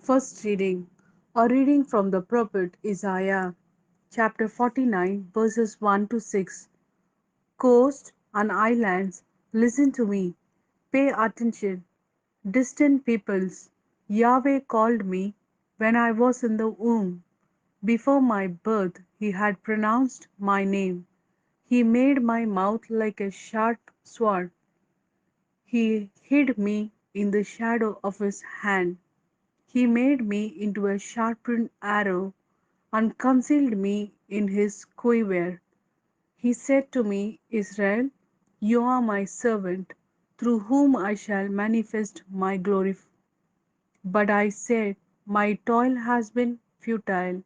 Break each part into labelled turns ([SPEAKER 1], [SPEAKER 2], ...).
[SPEAKER 1] First reading, a reading from the prophet Isaiah, chapter 49, verses 1 to 6. Coast and islands, listen to me. Pay attention. Distant peoples, Yahweh called me when I was in the womb. Before my birth, He had pronounced my name. He made my mouth like a sharp sword. He hid me in the shadow of His hand. He made me into a sharpened arrow and concealed me in His quiver. He said to me, Israel, you are my servant, through whom I shall manifest my glory. But I said, my toil has been futile.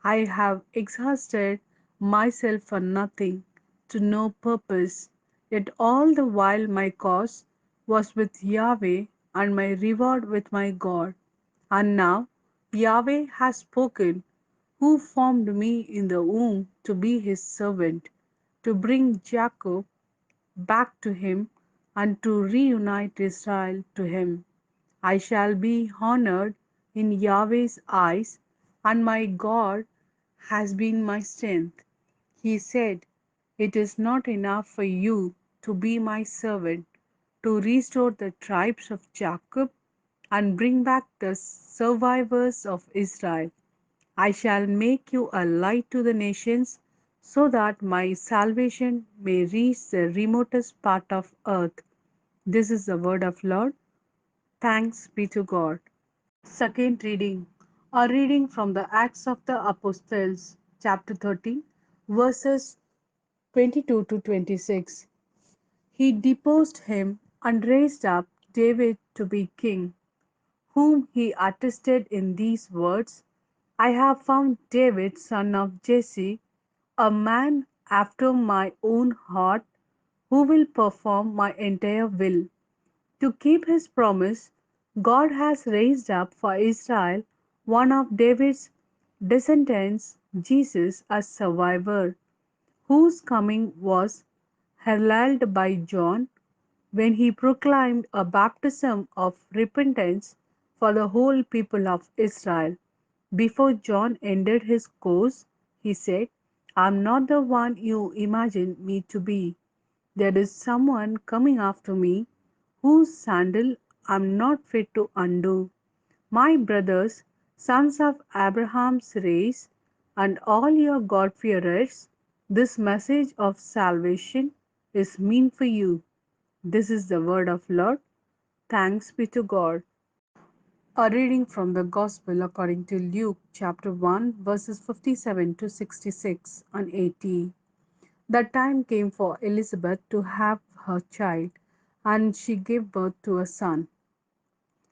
[SPEAKER 1] I have exhausted myself for nothing, to no purpose. Yet all the while my cause was with Yahweh, and my reward with my God. And now Yahweh has spoken, who formed me in the womb to be his servant, to bring Jacob back to him, and to reunite Israel to him. I shall be honored in Yahweh's eyes, and my God has been my strength. He said, it is not enough for you to be my servant, to restore the tribes of Jacob and bring back the survivors of Israel. I shall make you a light to the nations, so that my salvation may reach the remotest part of earth. This is the word of Lord. Thanks be to God. Second reading, a reading from the Acts of the Apostles, chapter 13, verses 22 to 26. He deposed him and raised up David to be king, whom he attested in these words: I have found David, son of Jesse, a man after my own heart, who will perform my entire will. To keep his promise, God has raised up for Israel one of David's descendants, Jesus, a survivor, whose coming was heralded by John when he proclaimed a baptism of repentance for the whole people of Israel. Before John ended his course, he said, I am not the one you imagine me to be. There is someone coming after me, whose sandal I am not fit to undo. My brothers, sons of Abraham's race, and all your God-fearers, this message of salvation is meant for you. This is the word of Lord. Thanks be to God. A reading from the Gospel according to Luke chapter 1 verses 57 to 66 and 80. The time came for Elizabeth to have her child, and she gave birth to a son.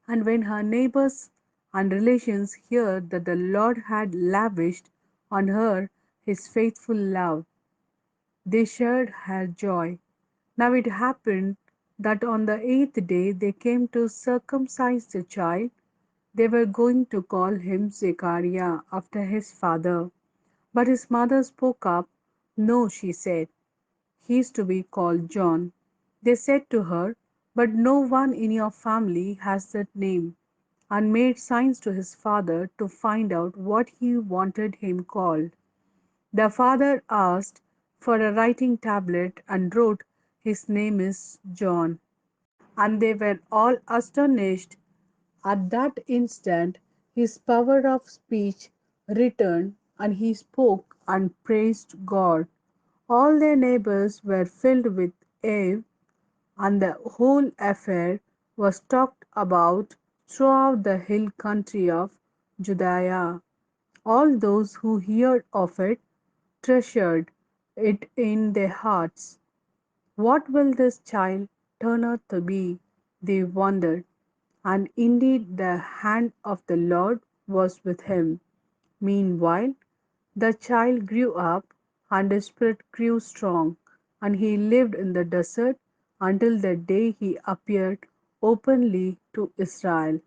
[SPEAKER 1] And when her neighbors and relations heard that the Lord had lavished on her his faithful love, they shared her joy. Now it happened that on the eighth day they came to circumcise the child. They were going to call him Zechariah after his father. But his mother spoke up. No, she said, he is to be called John. They said to her, but no one in your family has that name, and made signs to his father to find out what he wanted him called. The father asked for a writing tablet and wrote, his name is John. And they were all astonished. At that instant his power of speech returned, and he spoke and praised God. All their neighbors were filled with awe, and the whole affair was talked about throughout the hill country of Judea. All those who heard of it treasured it in their hearts. What will this child turn out to be? They wondered. And indeed the hand of the Lord was with him. Meanwhile, the child grew up, and his spirit grew strong, and he lived in the desert until the day he appeared openly to Israel.